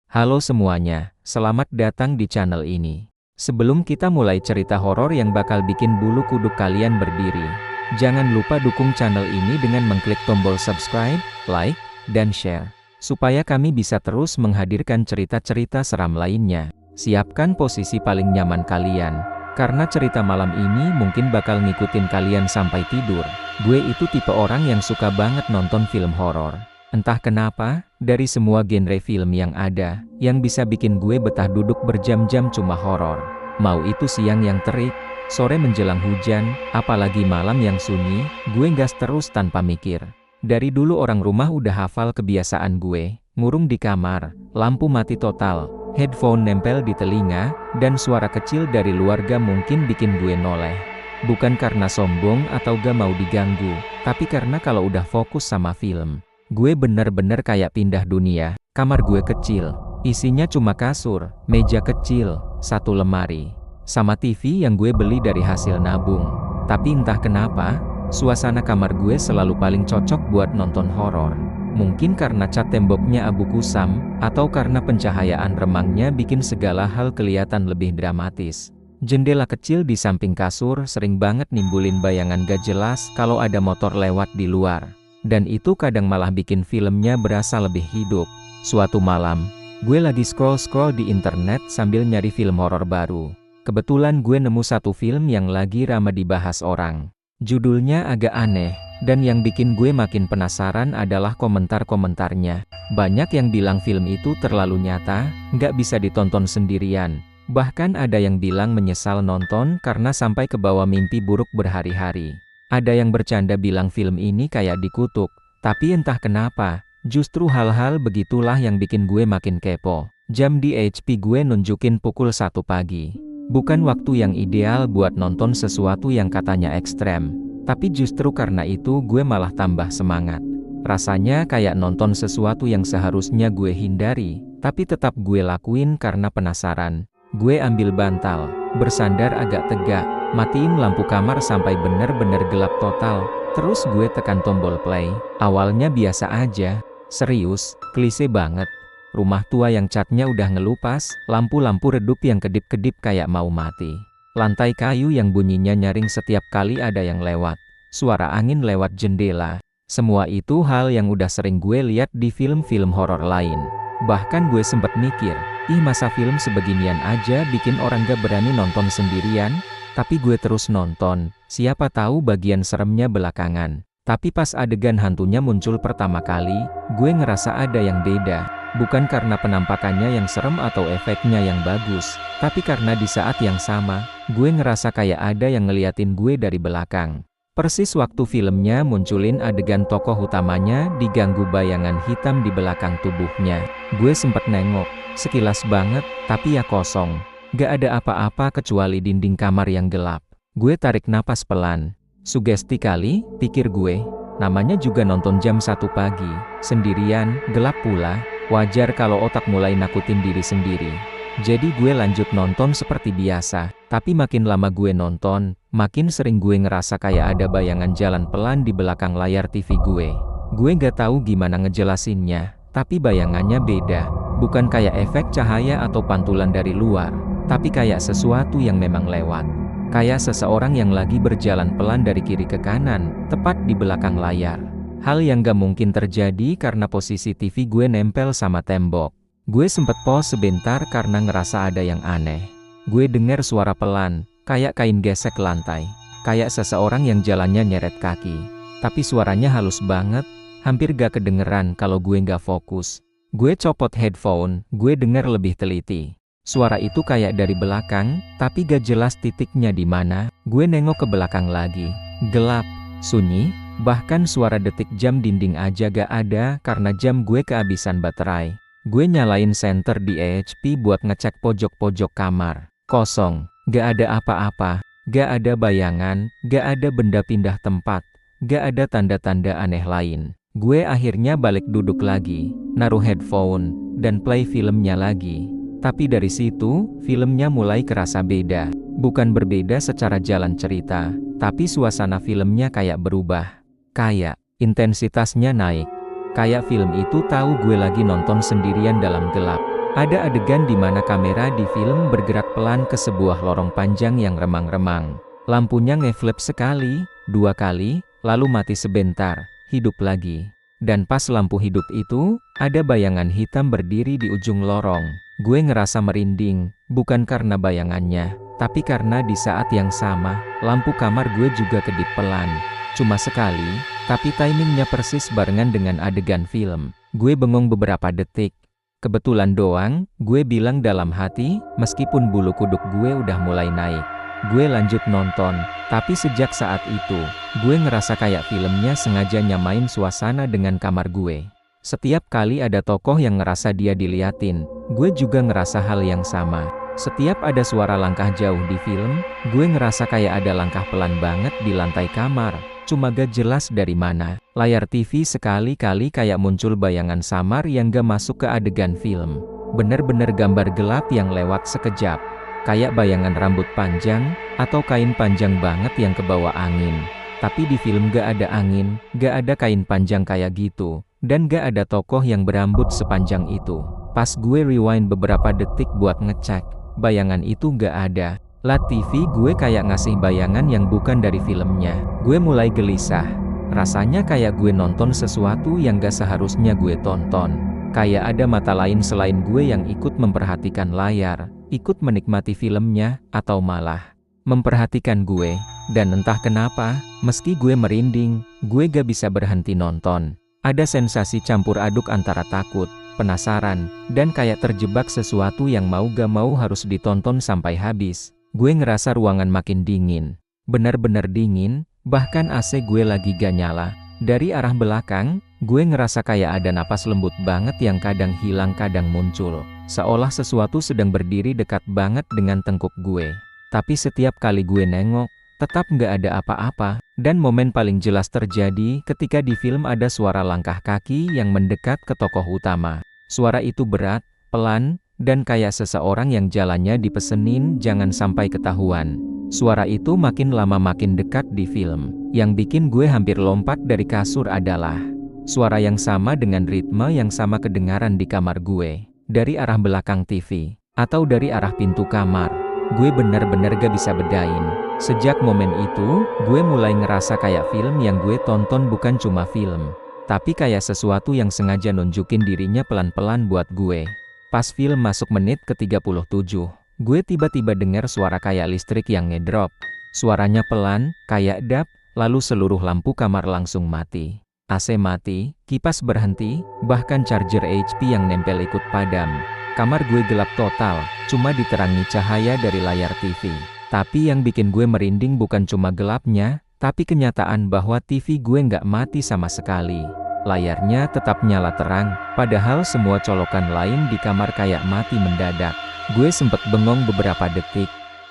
Halo semuanya, selamat datang di channel ini. Sebelum kita mulai cerita horor yang bakal bikin bulu kuduk kalian berdiri, jangan lupa dukung channel ini dengan mengklik tombol subscribe, like, dan share, supaya kami bisa terus menghadirkan cerita-cerita seram lainnya. Siapkan posisi paling nyaman kalian, karena cerita malam ini mungkin bakal ngikutin kalian sampai tidur. Gue itu tipe orang yang suka banget nonton film horor. Entah kenapa, dari semua genre film yang ada, yang bisa bikin gue betah duduk berjam-jam cuma horor. Mau itu siang yang terik, sore menjelang hujan, apalagi malam yang sunyi, gue gas terus tanpa mikir. Dari dulu orang rumah udah hafal kebiasaan gue, ngurung di kamar, lampu mati total, headphone nempel di telinga, dan suara kecil dari luar gak mungkin bikin gue noleh. Bukan karena sombong atau gak mau diganggu, tapi karena kalau udah fokus sama film, gue bener-bener kayak pindah dunia. Kamar gue kecil, isinya cuma kasur, meja kecil, satu lemari, sama TV yang gue beli dari hasil nabung. Tapi entah kenapa, suasana kamar gue selalu paling cocok buat nonton horor. Mungkin karena cat temboknya abu kusam, atau karena pencahayaan remangnya bikin segala hal kelihatan lebih dramatis. Jendela kecil di samping kasur sering banget nimbulin bayangan gak jelas kalau ada motor lewat di luar. Dan itu kadang malah bikin filmnya berasa lebih hidup. Suatu malam, gue lagi scroll-scroll di internet sambil nyari film horor baru. Kebetulan gue nemu satu film yang lagi ramai dibahas orang. Judulnya agak aneh, dan yang bikin gue makin penasaran adalah komentar-komentarnya. Banyak yang bilang film itu terlalu nyata, nggak bisa ditonton sendirian. Bahkan ada yang bilang menyesal nonton karena sampai ke bawah mimpi buruk berhari-hari. Ada yang bercanda bilang film ini kayak dikutuk, tapi entah kenapa, justru hal-hal begitulah yang bikin gue makin kepo. Jam di HP gue nunjukin pukul 1 pagi. Bukan waktu yang ideal buat nonton sesuatu yang katanya ekstrem, tapi justru karena itu gue malah tambah semangat. Rasanya kayak nonton sesuatu yang seharusnya gue hindari, tapi tetap gue lakuin karena penasaran. Gue ambil bantal, bersandar agak tegak, matiin lampu kamar sampai bener-bener gelap total, terus gue tekan tombol play. Awalnya biasa aja, serius, klise banget. Rumah tua yang catnya udah ngelupas, lampu-lampu redup yang kedip-kedip kayak mau mati. Lantai kayu yang bunyinya nyaring setiap kali ada yang lewat. Suara angin lewat jendela. Semua itu hal yang udah sering gue lihat di film-film horor lain. Bahkan gue sempet mikir, masa film sebeginian aja bikin orang gak berani nonton sendirian? Tapi gue terus nonton, siapa tahu bagian seremnya belakangan. Tapi pas adegan hantunya muncul pertama kali, gue ngerasa ada yang beda. Bukan karena penampakannya yang serem atau efeknya yang bagus, tapi karena di saat yang sama, gue ngerasa kayak ada yang ngeliatin gue dari belakang. Persis waktu filmnya munculin adegan tokoh utamanya diganggu bayangan hitam di belakang tubuhnya. Gue sempet nengok, sekilas banget, tapi ya kosong. Gak ada apa-apa kecuali dinding kamar yang gelap. Gue tarik napas pelan. Sugesti kali, pikir gue. Namanya juga nonton jam 1 pagi. Sendirian, gelap pula. Wajar kalau otak mulai nakutin diri sendiri. Jadi gue lanjut nonton seperti biasa. Tapi makin lama gue nonton, makin sering gue ngerasa kayak ada bayangan jalan pelan di belakang layar TV gue. Gue gak tahu gimana ngejelasinnya, tapi bayangannya beda. Bukan kayak efek cahaya atau pantulan dari luar, tapi kayak sesuatu yang memang lewat. Kayak seseorang yang lagi berjalan pelan dari kiri ke kanan, tepat di belakang layar. Hal yang gak mungkin terjadi karena posisi TV gue nempel sama tembok. Gue sempet pause sebentar karena ngerasa ada yang aneh. Gue dengar suara pelan, kayak kain gesek lantai. Kayak seseorang yang jalannya nyeret kaki. Tapi suaranya halus banget, hampir gak kedengeran kalau gue gak fokus. Gue copot headphone, gue denger lebih teliti. Suara itu kayak dari belakang, tapi gak jelas titiknya di mana. Gue nengok ke belakang lagi. Gelap, sunyi, bahkan suara detik jam dinding aja gak ada karena jam gue kehabisan baterai. Gue nyalain senter di HP buat ngecek pojok-pojok kamar. Kosong, gak ada apa-apa, gak ada bayangan, gak ada benda pindah tempat, gak ada tanda-tanda aneh lain. Gue akhirnya balik duduk lagi, naruh headphone, dan play filmnya lagi. Tapi dari situ, filmnya mulai kerasa beda. Bukan berbeda secara jalan cerita, tapi suasana filmnya kayak berubah. Kayak, intensitasnya naik. Kayak film itu tahu gue lagi nonton sendirian dalam gelap. Ada adegan di mana kamera di film bergerak pelan ke sebuah lorong panjang yang remang-remang. Lampunya ngeflip sekali, 2 kali, lalu mati sebentar, hidup lagi. Dan pas lampu hidup itu, ada bayangan hitam berdiri di ujung lorong. Gue ngerasa merinding, bukan karena bayangannya, tapi karena di saat yang sama, lampu kamar gue juga kedip pelan. Cuma sekali, tapi timingnya persis barengan dengan adegan film. Gue bengong beberapa detik. Kebetulan doang, gue bilang dalam hati, meskipun bulu kuduk gue udah mulai naik. Gue lanjut nonton, tapi sejak saat itu, gue ngerasa kayak filmnya sengaja nyamain suasana dengan kamar gue. Setiap kali ada tokoh yang ngerasa dia diliatin, gue juga ngerasa hal yang sama. Setiap ada suara langkah jauh di film, gue ngerasa kayak ada langkah pelan banget di lantai kamar. Cuma gak jelas dari mana. Layar TV sekali-kali kayak muncul bayangan samar yang gak masuk ke adegan film. Bener-bener gambar gelap yang lewat sekejap. Kayak bayangan rambut panjang, atau kain panjang banget yang kebawa angin. Tapi di film gak ada angin, gak ada kain panjang kayak gitu. Dan gak ada tokoh yang berambut sepanjang itu. Pas gue rewind beberapa detik buat ngecek, bayangan itu gak ada. Lat TV gue kayak ngasih bayangan yang bukan dari filmnya. Gue mulai gelisah. Rasanya kayak gue nonton sesuatu yang gak seharusnya gue tonton. Kayak ada mata lain selain gue yang ikut memperhatikan layar, ikut menikmati filmnya, atau malah memperhatikan gue. Dan entah kenapa, meski gue merinding, gue gak bisa berhenti nonton. Ada sensasi campur aduk antara takut, penasaran, dan kayak terjebak sesuatu yang mau gak mau harus ditonton sampai habis. Gue ngerasa ruangan makin dingin. Bener-bener dingin, bahkan AC gue lagi gak nyala. Dari arah belakang, gue ngerasa kayak ada napas lembut banget yang kadang hilang kadang muncul. Seolah sesuatu sedang berdiri dekat banget dengan tengkuk gue. Tapi setiap kali gue nengok, tetap gak ada apa-apa. Dan momen paling jelas terjadi ketika di film ada suara langkah kaki yang mendekat ke tokoh utama. Suara itu berat, pelan, dan kayak seseorang yang jalannya dipesenin jangan sampai ketahuan. Suara itu makin lama makin dekat di film. Yang bikin gue hampir lompat dari kasur adalah suara yang sama dengan ritme yang sama kedengaran di kamar gue. Dari arah belakang TV, atau dari arah pintu kamar. Gue bener-bener gak bisa bedain. Sejak momen itu, gue mulai ngerasa kayak film yang gue tonton bukan cuma film, tapi kayak sesuatu yang sengaja nunjukin dirinya pelan-pelan buat gue. Pas film masuk menit ke-37, gue tiba-tiba dengar suara kayak listrik yang ngedrop. Suaranya pelan, kayak dap, lalu seluruh lampu kamar langsung mati. AC mati, kipas berhenti, bahkan charger HP yang nempel ikut padam. Kamar gue gelap total, cuma diterangi cahaya dari layar TV. Tapi yang bikin gue merinding bukan cuma gelapnya, tapi kenyataan bahwa TV gue nggak mati sama sekali. Layarnya tetap nyala terang, padahal semua colokan lain di kamar kayak mati mendadak. Gue sempet bengong beberapa detik.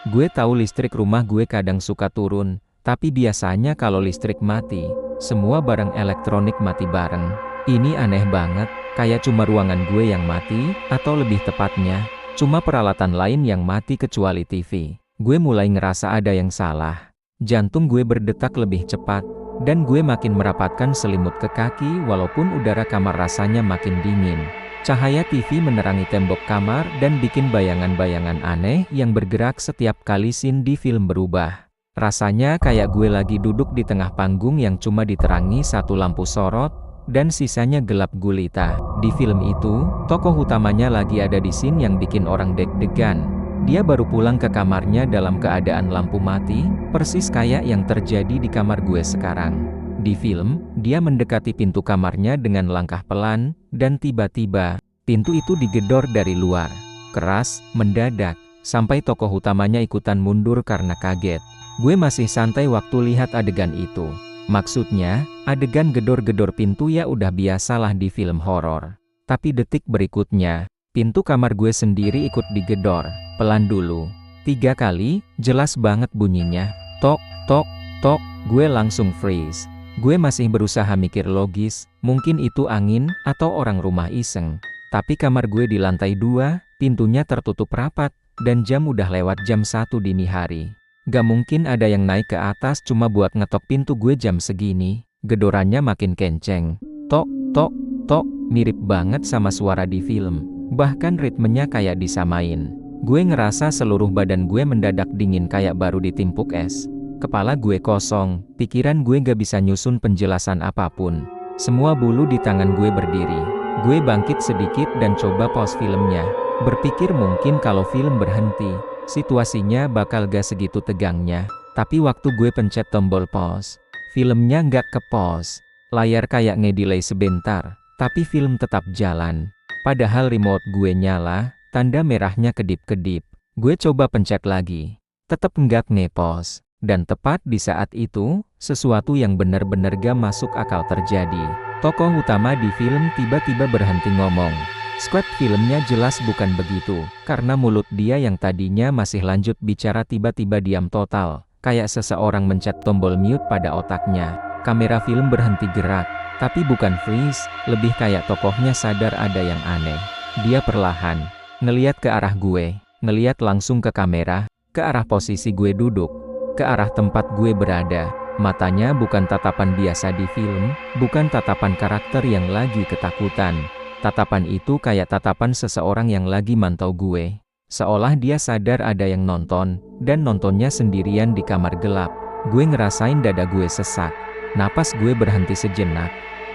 Gue tahu listrik rumah gue kadang suka turun, tapi biasanya kalau listrik mati, semua barang elektronik mati bareng. Ini aneh banget, kayak cuma ruangan gue yang mati, atau lebih tepatnya, cuma peralatan lain yang mati kecuali TV. Gue mulai ngerasa ada yang salah. Jantung gue berdetak lebih cepat, dan gue makin merapatkan selimut ke kaki walaupun udara kamar rasanya makin dingin. Cahaya TV menerangi tembok kamar dan bikin bayangan-bayangan aneh yang bergerak setiap kali scene di film berubah. Rasanya kayak gue lagi duduk di tengah panggung yang cuma diterangi satu lampu sorot, dan sisanya gelap gulita. Di film itu, tokoh utamanya lagi ada di scene yang bikin orang deg-degan. Dia baru pulang ke kamarnya dalam keadaan lampu mati, persis kayak yang terjadi di kamar gue sekarang. Di film, dia mendekati pintu kamarnya dengan langkah pelan, dan tiba-tiba, pintu itu digedor dari luar. Keras, mendadak, sampai tokoh utamanya ikutan mundur karena kaget. Gue masih santai waktu lihat adegan itu. Maksudnya, adegan gedor-gedor pintu ya udah biasalah di film horor. Tapi detik berikutnya, pintu kamar gue sendiri ikut digedor. Pelan dulu. 3 kali, jelas banget bunyinya. Tok, tok, tok, gue langsung freeze. Gue masih berusaha mikir logis, mungkin itu angin, atau orang rumah iseng. Tapi kamar gue di lantai 2, pintunya tertutup rapat, dan jam udah lewat jam 1 dini hari. Gak mungkin ada yang naik ke atas cuma buat ngetok pintu gue jam segini. Gedorannya makin kenceng. Tok, tok, tok, mirip banget sama suara di film. Bahkan ritmenya kayak disamain. Gue ngerasa seluruh badan gue mendadak dingin kayak baru ditimpuk es. Kepala gue kosong, pikiran gue gak bisa nyusun penjelasan apapun. Semua bulu di tangan gue berdiri. Gue bangkit sedikit dan coba pause filmnya. Berpikir mungkin kalau film berhenti, situasinya bakal gak segitu tegangnya. Tapi waktu gue pencet tombol pause, filmnya nggak ke pause. Layar kayak ngedelay sebentar, tapi film tetap jalan. Padahal remote gue nyala, tanda merahnya kedip-kedip. Gue coba pencet lagi, tetap nggak nge-pause. Dan tepat di saat itu, sesuatu yang benar-benar gak masuk akal terjadi. Tokoh utama di film tiba-tiba berhenti ngomong. Skrip filmnya jelas bukan begitu, karena mulut dia yang tadinya masih lanjut bicara tiba-tiba diam total. Kayak seseorang mencet tombol mute pada otaknya. Kamera film berhenti gerak, tapi bukan freeze, lebih kayak tokohnya sadar ada yang aneh. Dia perlahan ngeliat ke arah gue, ngeliat langsung ke kamera, ke arah posisi gue duduk, ke arah tempat gue berada. Matanya bukan tatapan biasa di film, bukan tatapan karakter yang lagi ketakutan. Tatapan itu kayak tatapan seseorang yang lagi mantau gue. Seolah dia sadar ada yang nonton, dan nontonnya sendirian di kamar gelap. Gue ngerasain dada gue sesak. Napas gue berhenti sejenak.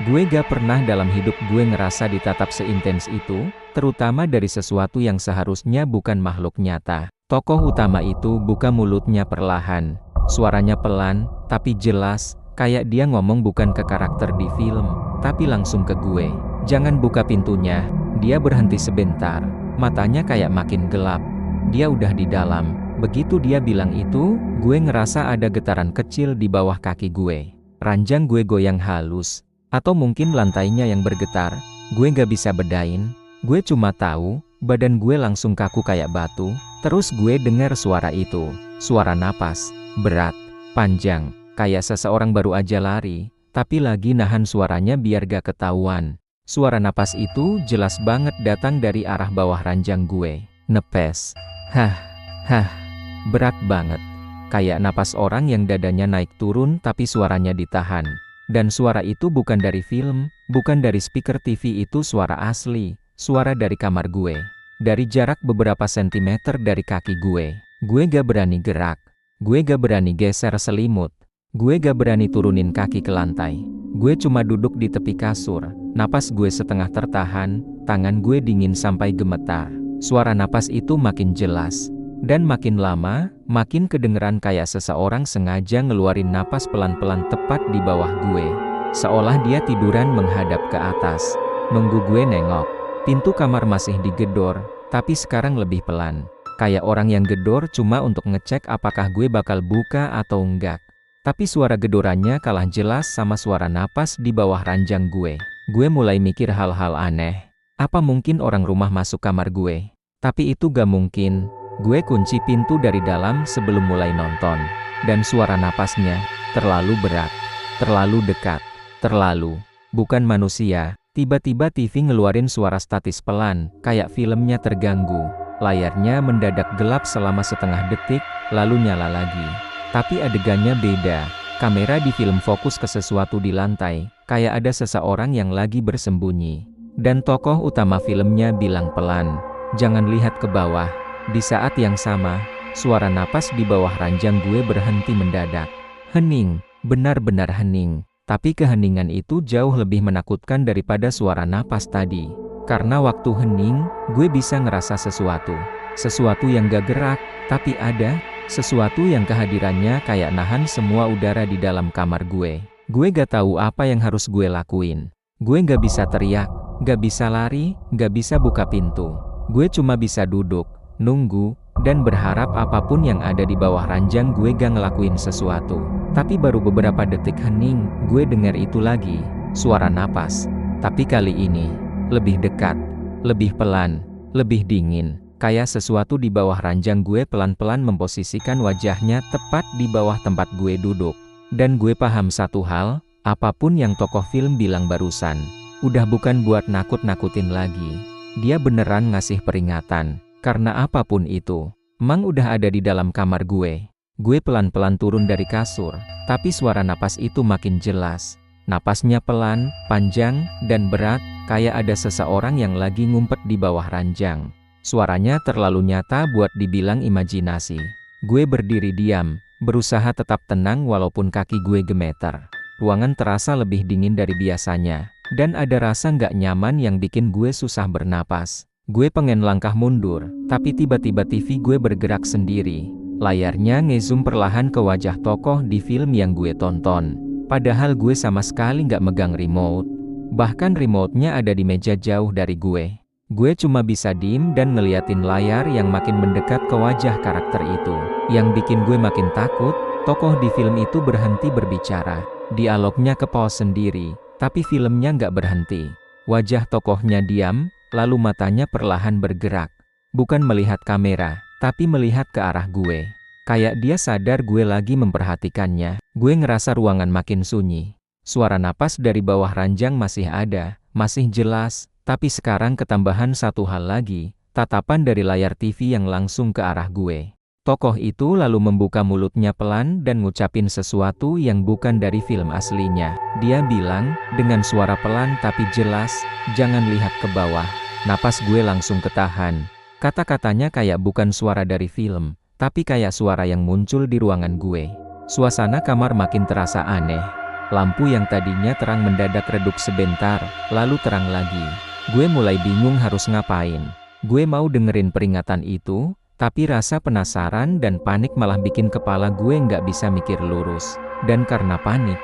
Gue gak pernah dalam hidup gue ngerasa ditatap seintens itu, terutama dari sesuatu yang seharusnya bukan makhluk nyata. Tokoh utama itu buka mulutnya perlahan. Suaranya pelan, tapi jelas, kayak dia ngomong bukan ke karakter di film, tapi langsung ke gue. Jangan buka pintunya. Dia berhenti sebentar. Matanya kayak makin gelap. Dia udah di dalam. Begitu dia bilang itu, gue ngerasa ada getaran kecil di bawah kaki gue. Ranjang gue goyang halus. Atau mungkin lantainya yang bergetar. Gue gak bisa bedain. Gue cuma tahu, badan gue langsung kaku kayak batu. Terus gue dengar suara itu. Suara napas. Berat. Panjang. Kayak seseorang baru aja lari. Tapi lagi nahan suaranya biar gak ketahuan. Suara napas itu jelas banget datang dari arah bawah ranjang gue. Nepes. Hah. Berat banget. Kayak napas orang yang dadanya naik turun tapi suaranya ditahan. Dan suara itu bukan dari film, bukan dari speaker TV, itu suara asli. Suara dari kamar gue. Dari jarak beberapa sentimeter dari kaki gue. Gue gak berani gerak. Gue gak berani geser selimut. Gue gak berani turunin kaki ke lantai. Gue cuma duduk di tepi kasur. Napas gue setengah tertahan, tangan gue dingin sampai gemetar. Suara napas itu makin jelas. Dan makin lama, makin kedengeran kayak seseorang sengaja ngeluarin napas pelan-pelan tepat di bawah gue. Seolah dia tiduran menghadap ke atas. Nunggu gue nengok. Pintu kamar masih digedor, tapi sekarang lebih pelan. Kayak orang yang gedor cuma untuk ngecek apakah gue bakal buka atau enggak. Tapi suara gedorannya kalah jelas sama suara napas di bawah ranjang gue. Gue mulai mikir hal-hal aneh. Apa mungkin orang rumah masuk kamar gue? Tapi itu gak mungkin. Gue kunci pintu dari dalam sebelum mulai nonton. Dan suara napasnya terlalu berat, terlalu dekat, terlalu bukan manusia. Tiba-tiba TV ngeluarin suara statis pelan, kayak filmnya terganggu. Layarnya mendadak gelap selama setengah detik, lalu nyala lagi. Tapi adegannya beda. Kamera di film fokus ke sesuatu di lantai, kayak ada seseorang yang lagi bersembunyi. Dan tokoh utama filmnya bilang pelan, "Jangan lihat ke bawah." Di saat yang sama, suara napas di bawah ranjang gue berhenti mendadak. Hening, benar-benar hening. Tapi keheningan itu jauh lebih menakutkan daripada suara napas tadi. Karena waktu hening, gue bisa ngerasa sesuatu. Sesuatu yang gak gerak, tapi ada. Sesuatu yang kehadirannya kayak nahan semua udara di dalam kamar gue. Gue gak tahu apa yang harus gue lakuin. Gue gak bisa teriak, gak bisa lari, gak bisa buka pintu. Gue cuma bisa duduk, nunggu, dan berharap apapun yang ada di bawah ranjang gue gak ngelakuin sesuatu. Tapi baru beberapa detik hening, gue dengar itu lagi, suara napas. Tapi kali ini, lebih dekat, lebih pelan, lebih dingin. Kayak sesuatu di bawah ranjang gue pelan-pelan memposisikan wajahnya tepat di bawah tempat gue duduk. Dan gue paham satu hal, apapun yang tokoh film bilang barusan, udah bukan buat nakut-nakutin lagi. Dia beneran ngasih peringatan. Karena apapun itu, emang udah ada di dalam kamar gue. Gue pelan-pelan turun dari kasur, tapi suara napas itu makin jelas. Napasnya pelan, panjang, dan berat, kayak ada seseorang yang lagi ngumpet di bawah ranjang. Suaranya terlalu nyata buat dibilang imajinasi. Gue berdiri diam, berusaha tetap tenang walaupun kaki gue gemetar. Ruangan terasa lebih dingin dari biasanya, dan ada rasa nggak nyaman yang bikin gue susah bernapas. Gue pengen langkah mundur, tapi tiba-tiba TV gue bergerak sendiri. Layarnya ngezoom perlahan ke wajah tokoh di film yang gue tonton. Padahal gue sama sekali nggak megang remote. Bahkan remote-nya ada di meja jauh dari gue. Gue cuma bisa diem dan ngeliatin layar yang makin mendekat ke wajah karakter itu. Yang bikin gue makin takut, tokoh di film itu berhenti berbicara. Dialognya ke pause sendiri, tapi filmnya nggak berhenti. Wajah tokohnya diam, lalu matanya perlahan bergerak. Bukan melihat kamera, tapi melihat ke arah gue. Kayak dia sadar gue lagi memperhatikannya. Gue ngerasa ruangan makin sunyi. Suara napas dari bawah ranjang masih ada, masih jelas. Tapi sekarang ketambahan satu hal lagi, tatapan dari layar TV yang langsung ke arah gue. Tokoh itu lalu membuka mulutnya pelan dan ngucapin sesuatu yang bukan dari film aslinya. Dia bilang, dengan suara pelan tapi jelas, "Jangan lihat ke bawah." Napas gue langsung ketahan. Kata-katanya kayak bukan suara dari film, tapi kayak suara yang muncul di ruangan gue. Suasana kamar makin terasa aneh. Lampu yang tadinya terang mendadak redup sebentar, lalu terang lagi. Gue mulai bingung harus ngapain. Gue mau dengerin peringatan itu, tapi rasa penasaran dan panik malah bikin kepala gue nggak bisa mikir lurus. Dan karena panik,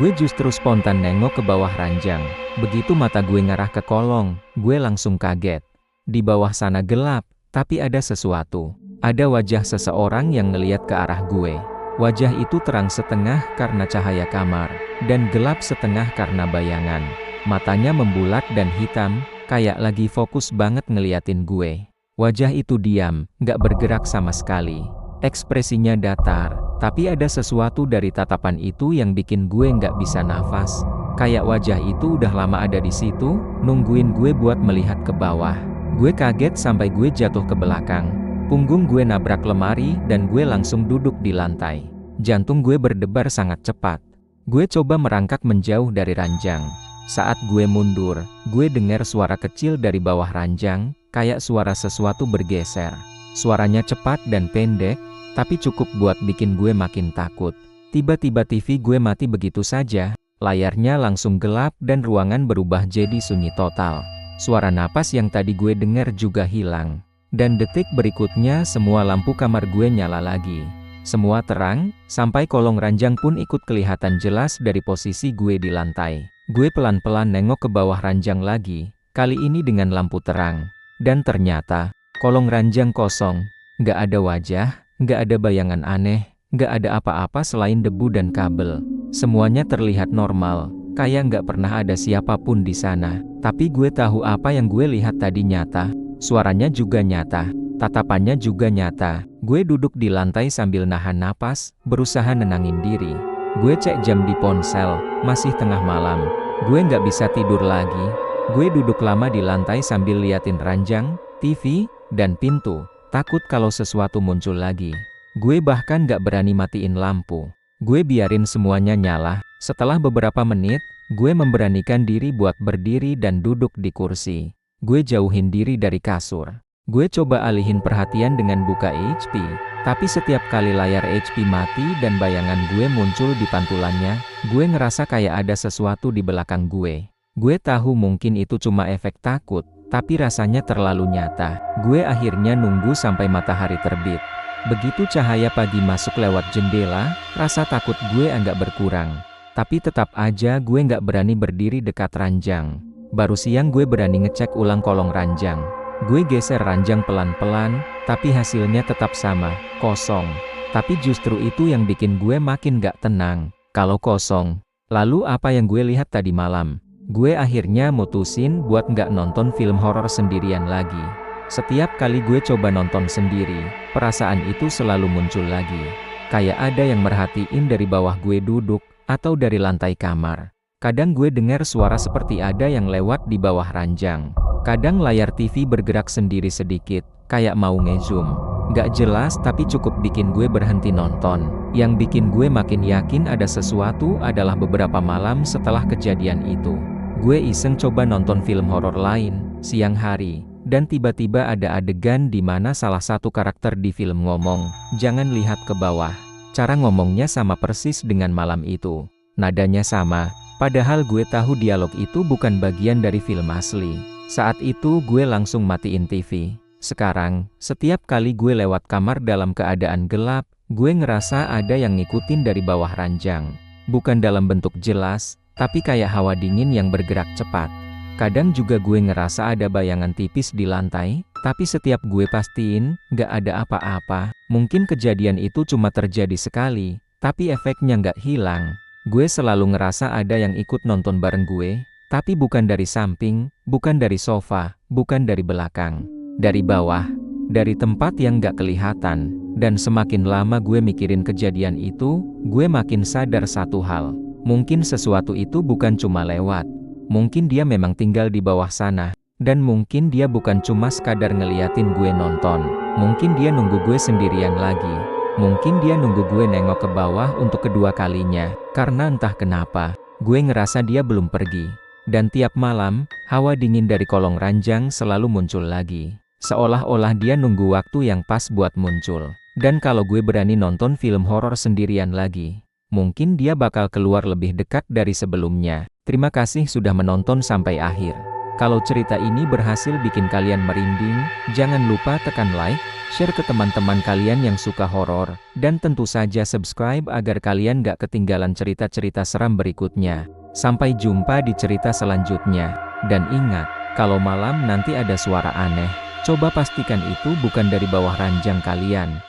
gue justru spontan nengok ke bawah ranjang. Begitu mata gue ngarah ke kolong, gue langsung kaget. Di bawah sana gelap, tapi ada sesuatu. Ada wajah seseorang yang ngeliat ke arah gue. Wajah itu terang setengah karena cahaya kamar, dan gelap setengah karena bayangan. Matanya membulat dan hitam, kayak lagi fokus banget ngeliatin gue. Wajah itu diam, nggak bergerak sama sekali. Ekspresinya datar, tapi ada sesuatu dari tatapan itu yang bikin gue nggak bisa nafas. Kayak wajah itu udah lama ada di situ, nungguin gue buat melihat ke bawah. Gue kaget sampai gue jatuh ke belakang. Punggung gue nabrak lemari dan gue langsung duduk di lantai. Jantung gue berdebar sangat cepat. Gue coba merangkak menjauh dari ranjang. Saat gue mundur, gue dengar suara kecil dari bawah ranjang, kayak suara sesuatu bergeser. Suaranya cepat dan pendek, tapi cukup buat bikin gue makin takut. Tiba-tiba TV gue mati begitu saja, layarnya langsung gelap dan ruangan berubah jadi sunyi total. Suara napas yang tadi gue dengar juga hilang. Dan detik berikutnya semua lampu kamar gue nyala lagi. Semua terang, sampai kolong ranjang pun ikut kelihatan jelas dari posisi gue di lantai. Gue pelan-pelan nengok ke bawah ranjang lagi, kali ini dengan lampu terang. Dan ternyata, kolong ranjang kosong. Nggak ada wajah, nggak ada bayangan aneh, nggak ada apa-apa selain debu dan kabel. Semuanya terlihat normal, kayak nggak pernah ada siapapun di sana. Tapi gue tahu apa yang gue lihat tadi nyata. Suaranya juga nyata, tatapannya juga nyata. Gue duduk di lantai sambil nahan napas, berusaha nenangin diri. Gue cek jam di ponsel, masih tengah malam. Gue nggak bisa tidur lagi. Gue duduk lama di lantai sambil liatin ranjang, TV, dan pintu. Takut kalau sesuatu muncul lagi. Gue bahkan nggak berani matiin lampu. Gue biarin semuanya nyala. Setelah beberapa menit, gue memberanikan diri buat berdiri dan duduk di kursi. Gue jauhin diri dari kasur. Gue coba alihin perhatian dengan buka HP, tapi setiap kali layar HP mati dan bayangan gue muncul di pantulannya, gue ngerasa kayak ada sesuatu di belakang gue. Gue tahu mungkin itu cuma efek takut, tapi rasanya terlalu nyata. Gue akhirnya nunggu sampai matahari terbit. Begitu cahaya pagi masuk lewat jendela, rasa takut gue agak berkurang. Tapi tetap aja gue nggak berani berdiri dekat ranjang. Baru siang gue berani ngecek ulang kolong ranjang. Gue geser ranjang pelan-pelan, tapi hasilnya tetap sama, kosong. Tapi justru itu yang bikin gue makin gak tenang. Kalau kosong, lalu apa yang gue lihat tadi malam? Gue akhirnya mutusin buat gak nonton film horor sendirian lagi. Setiap kali gue coba nonton sendiri, perasaan itu selalu muncul lagi. Kayak ada yang merhatiin dari bawah gue duduk, atau dari lantai kamar. Kadang gue dengar suara seperti ada yang lewat di bawah ranjang. Kadang layar TV bergerak sendiri sedikit, kayak mau ngezoom. Gak jelas tapi cukup bikin gue berhenti nonton. Yang bikin gue makin yakin ada sesuatu adalah beberapa malam setelah kejadian itu. Gue iseng coba nonton film horor lain, siang hari, dan tiba-tiba ada adegan di mana salah satu karakter di film ngomong, "Jangan lihat ke bawah." Cara ngomongnya sama persis dengan malam itu. Nadanya sama, padahal gue tahu dialog itu bukan bagian dari film asli. Saat itu gue langsung matiin TV. Sekarang, setiap kali gue lewat kamar dalam keadaan gelap, gue ngerasa ada yang ngikutin dari bawah ranjang. Bukan dalam bentuk jelas, tapi kayak hawa dingin yang bergerak cepat. Kadang juga gue ngerasa ada bayangan tipis di lantai, tapi setiap gue pastiin, nggak ada apa-apa. Mungkin kejadian itu cuma terjadi sekali, tapi efeknya nggak hilang. Gue selalu ngerasa ada yang ikut nonton bareng gue, tapi bukan dari samping, bukan dari sofa, bukan dari belakang. Dari bawah, dari tempat yang nggak kelihatan. Dan semakin lama gue mikirin kejadian itu, gue makin sadar satu hal. Mungkin sesuatu itu bukan cuma lewat. Mungkin dia memang tinggal di bawah sana. Dan mungkin dia bukan cuma sekadar ngeliatin gue nonton. Mungkin dia nunggu gue sendirian lagi. Mungkin dia nunggu gue nengok ke bawah untuk kedua kalinya. Karena entah kenapa, gue ngerasa dia belum pergi. Dan tiap malam, hawa dingin dari kolong ranjang selalu muncul lagi. Seolah-olah dia nunggu waktu yang pas buat muncul. Dan kalau gue berani nonton film horor sendirian lagi, mungkin dia bakal keluar lebih dekat dari sebelumnya. Terima kasih sudah menonton sampai akhir. Kalau cerita ini berhasil bikin kalian merinding, jangan lupa tekan like, share ke teman-teman kalian yang suka horor, dan tentu saja subscribe agar kalian gak ketinggalan cerita-cerita seram berikutnya. Sampai jumpa di cerita selanjutnya. Dan ingat, kalau malam nanti ada suara aneh, coba pastikan itu bukan dari bawah ranjang kalian.